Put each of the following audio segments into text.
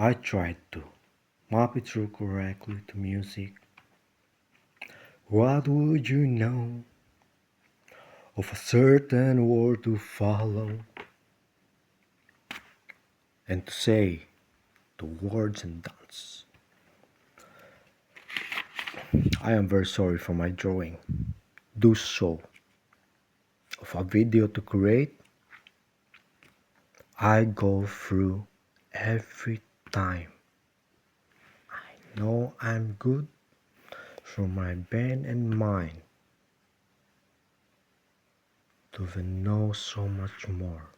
I tried to map it through correctly to music. What would you know of a certain word to follow and to say the words and dance? I am very sorry for my drawing. Do so of a video to create. I go through every time. I know I'm good through my brain and mind to even know so much more.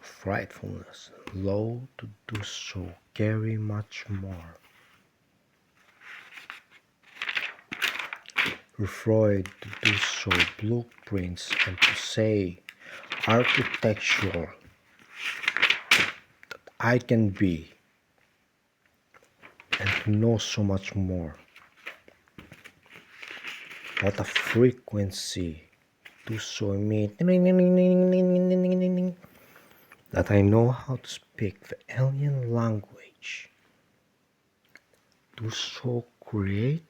Frightfulness, low to do so, carry much more. Freud to do so, blueprints and to say architectural that I can be and to know so much more. What a frequency to so me that I know how to speak the alien language. To so create.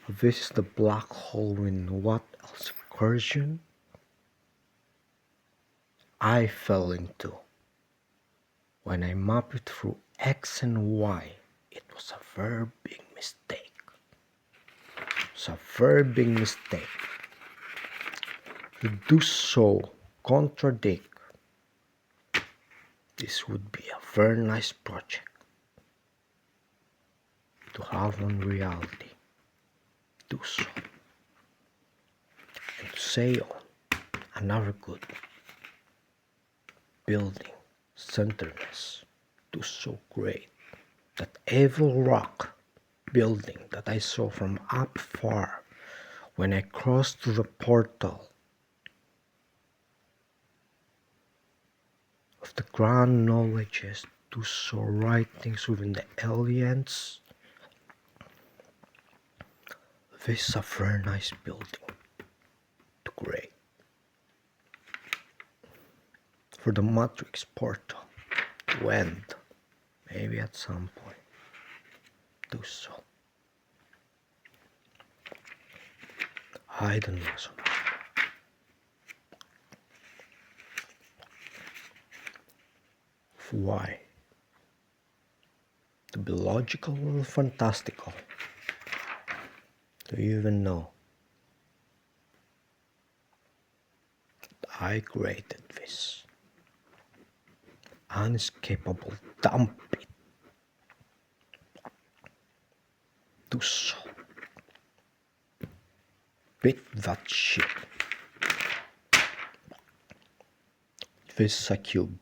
This is the black hole in what else recursion I fell into. When I mapped it through X and Y, it was a very big mistake. It's a very big mistake. To do so contradict. This would be a very nice project to have on reality. Do so. And to say on another good building centeredness. Do so great. That evil rock building that I saw from up far when I crossed through the portal of the grand knowledges to so right things within the aliens. This is a very nice building to create for the Matrix portal to end, maybe at some point. Do so. I don't know so much. Why? To be logical or fantastical? Do you even know? I created this unescapable dump it. Do so. Beat that shit. This is a cube.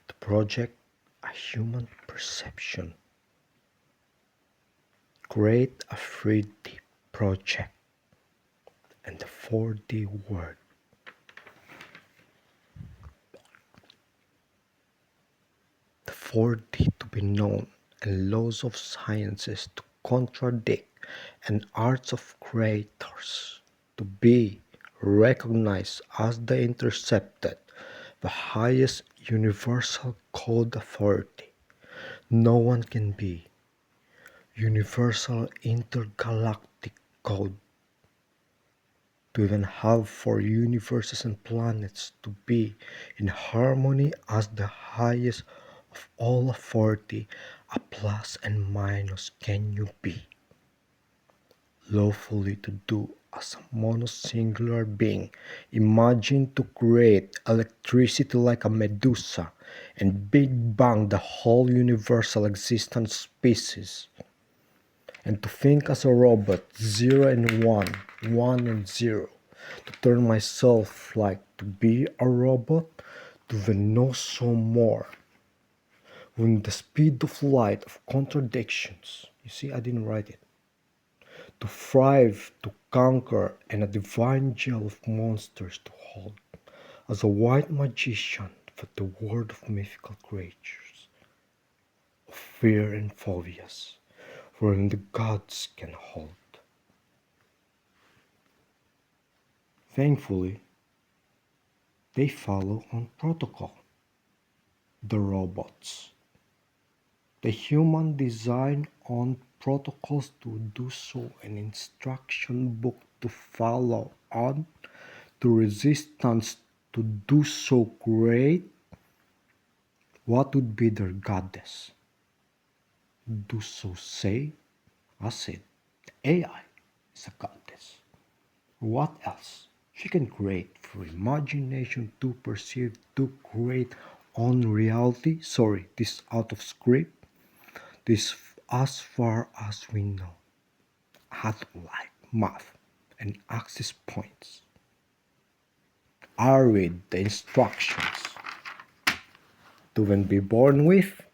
The project, a human perception. Create a 3D project and the 4D world. The 4D to be known and laws of sciences to contradict and arts of creators to be recognized as the intercepted, the highest universal code authority. No one can be universal intergalactic code to even have 4 universes and planets to be in harmony as the highest of all authority. A plus and minus can you be lawfully to do as a monosingular being. Imagine to create electricity like a Medusa and Big Bang the whole universal existence species. And to think as a robot, 0 and 1, 1 and 0. To turn myself like to be a robot, to then know so more. When the speed of light of contradictions, you see, I didn't write it. To thrive, to conquer, and a divine jail of monsters to hold. As a white magician for the world of mythical creatures, of fear and phobias, wherein the gods can hold. Thankfully, They follow on protocol. The robots. The human design on protocols to do so, an instruction book to follow on, to resistance to do so great. What would be their goddess? Do so say? I said, AI is a goddess. What else? She can create through imagination to perceive, to create on reality. Sorry, this out of script. This as far as we know. Had like math and access points. I read the instructions to when be born with.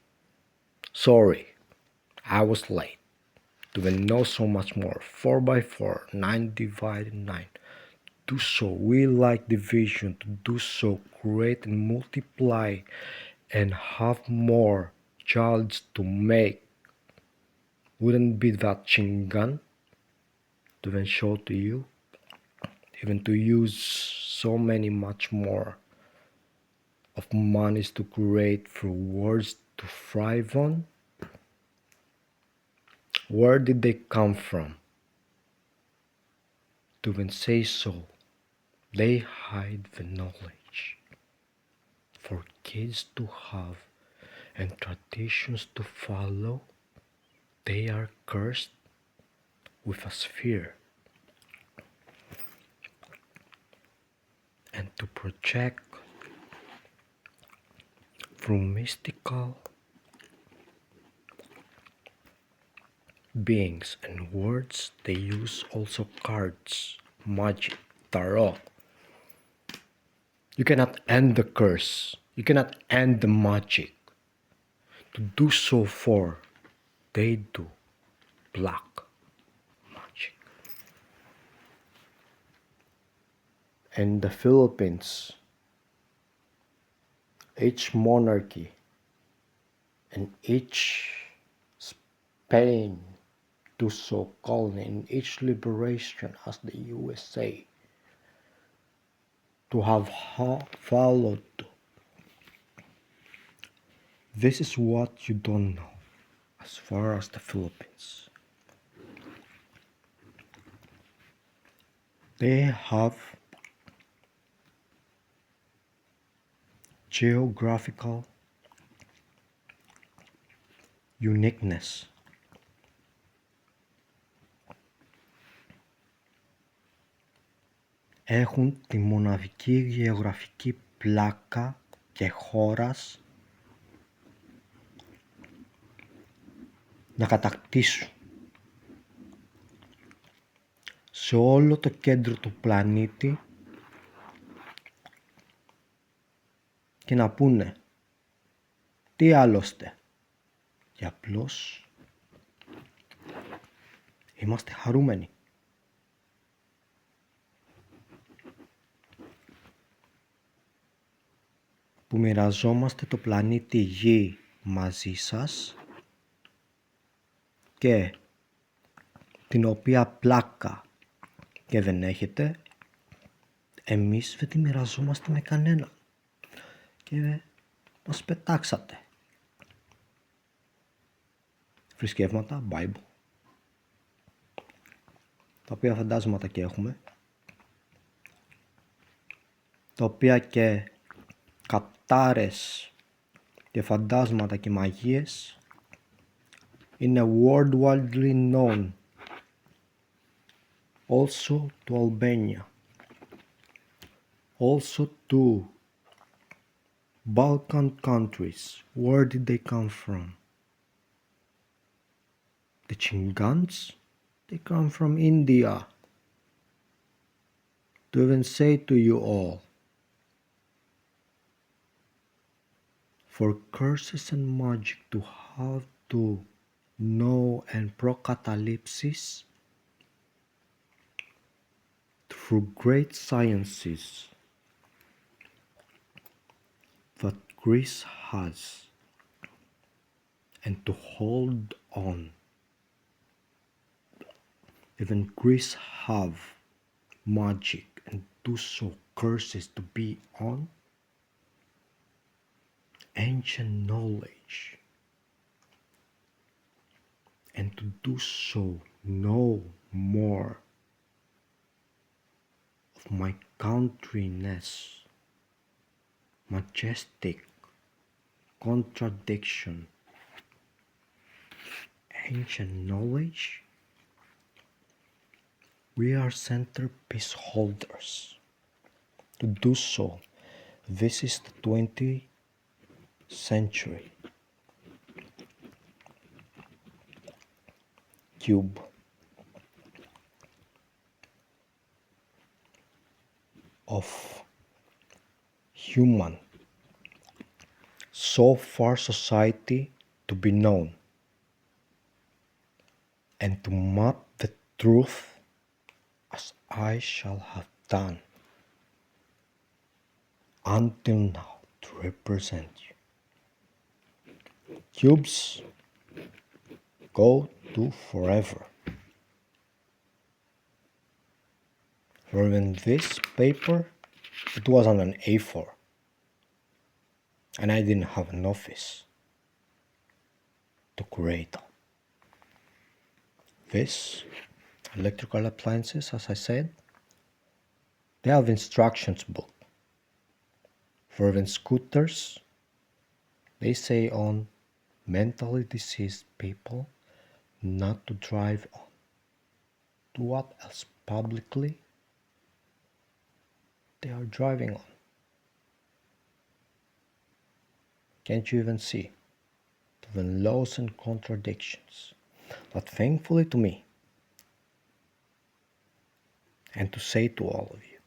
Sorry, I was late. To when know so much more. 4 by 4, 9 divided 9. Do so, we like division, to do so, create and multiply and have more childs to make. Wouldn't be that chingan to then show to you, even to use so many much more of monies to create through words to thrive on? Where did they come from? To then say so, they hide the knowledge for kids to have and traditions to follow. They are cursed with a sphere and to project through mystical beings and words. They use also cards, magic, tarot. You cannot end the curse. You cannot end the magic. To do so for, they do black magic. In the Philippines, each monarchy and each Spain do so colony in each liberation as the USA to have followed. This is what you don't know as far as the Philippines. They have geographical uniqueness. Έχουν τη μοναδική γεωγραφική πλάκα και χώρας να κατακτήσουν σε όλο το κέντρο του πλανήτη και να πούνε τι άλλωστε, και απλώς είμαστε χαρούμενοι. Που μοιραζόμαστε το πλανήτη Γη μαζί σας και την οποία πλάκα και δεν έχετε, εμείς δεν τη μοιραζόμαστε με κανένα και μας πετάξατε. Θρησκεύματα, Bible, τα οποία φαντάσματα και έχουμε, τα οποία και κατάρες και φαντάσματα και μαγείες είναι worldwide known also to Albania, also to Balkan countries. Where did they come from? The Chingans? They come from India. To even say to you all, for curses and magic to have to know and procatalypsis through great sciences that Greece has, and to hold on. Even Greece have magic and do so curses to be on ancient knowledge, and to do so no more of my countryness, majestic contradiction, ancient knowledge. We are centerpiece holders. To do so, this is the 20th century. Cube of human, so far society to be known, and to map the truth as I shall have done until now to represent you. Cubes go to forever. For when this paper, it was on an A4, and I didn't have an office to create. This electrical appliances, as I said, they have instructions book. For when scooters, they say on mentally diseased people not to drive on. To what else publicly they are driving on? Can't you even see the laws and contradictions? But thankfully to me, and to say to all of you,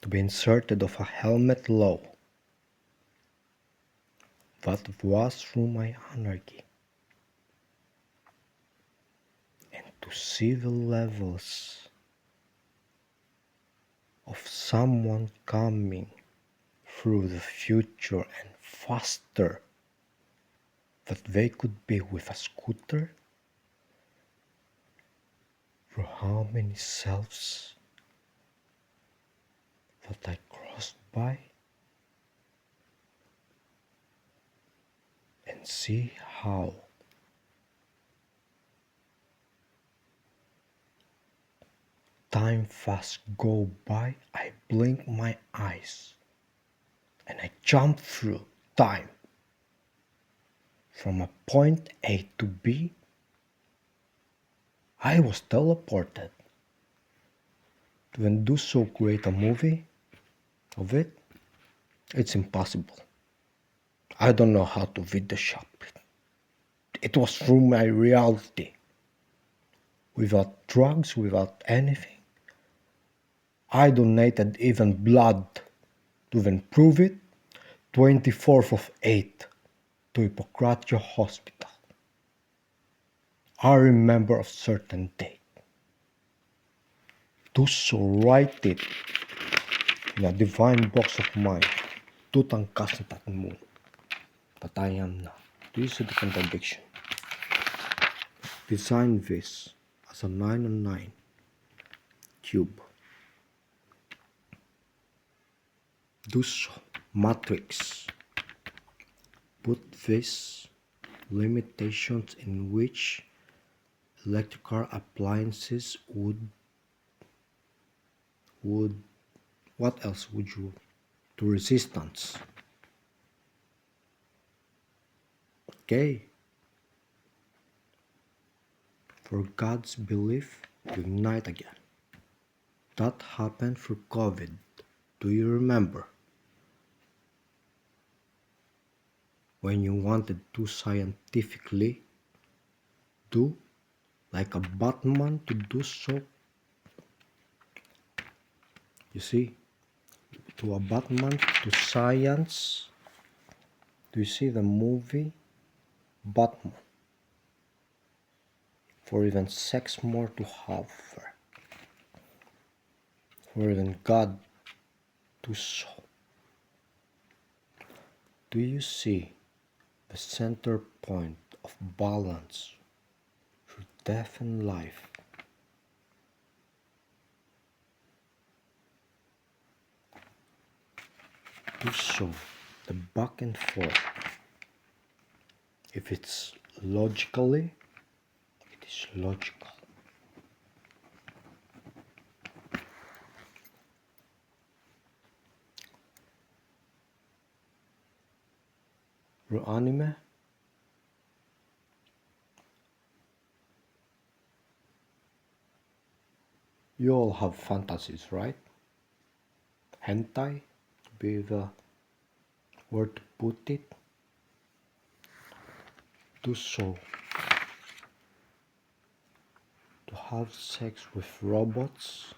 to be inserted of a helmet law that was through my anarchy, and to see the levels of someone coming through the future and faster that they could be with a scooter, through how many selves that I crossed by, and see how time fast go by. I blink my eyes and I jump through time from a point A to B. I was teleported. To then do so great a movie of it, it's impossible. I don't know how to Photoshop it. It was through my reality. Without drugs, without anything. I donated even blood to then prove it. 24th of 8th to Hippocrates Hospital. I remember a certain date. Do so write it in a divine box of mine. Tutankhamun that I am now. Do you see the contradiction? Design this as a 9 on 9 cube. Do so. Matrix. Put this limitations in which electrical appliances would what else would you to resistance. Okay. For God's belief to ignite again. That happened through COVID. Do you remember? When you wanted to scientifically do like a Batman to do so. You see, to a Batman to science. Do you see the movie Batman? For even sex more to have her. For even God to show. Do you see the center point of balance through death and life? do so, the back and forth. If it's logically, it is logical. Anime, you all have fantasies, right? Hentai, to be the word to put it. Do so. To have sex with robots,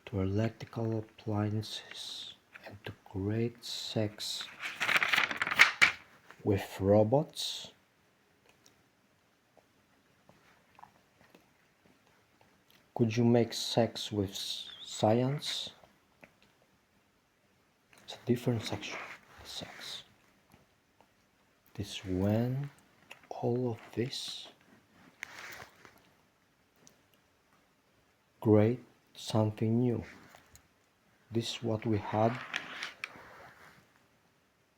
to electrical appliances, and to create sex with robots. Could you make sex with science? It's a different section. Sex. This when all of this create something new. This is what we had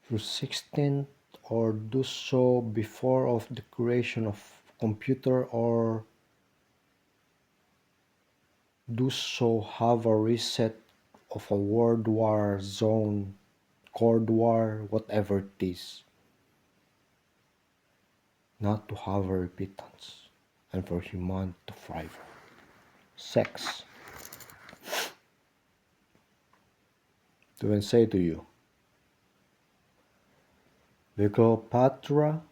through 16 or do so before of the creation of computer, or do so have a reset of a world war zone, cold war, whatever it is, not to have a repentance and for humanity to thrive. Sex. To even say to you, the Cleopatra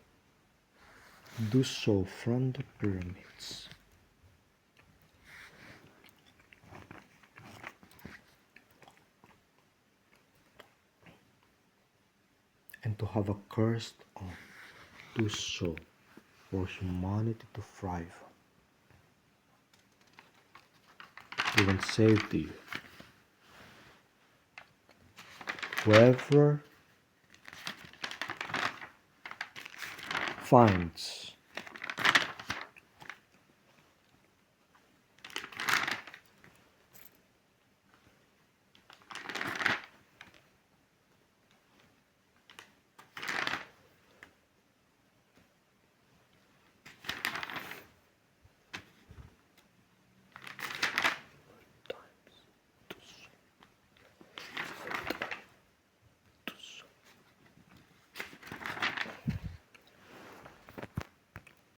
do so from the pyramids. And to have a cursed on do so for humanity to thrive. Even say to you, whoever finds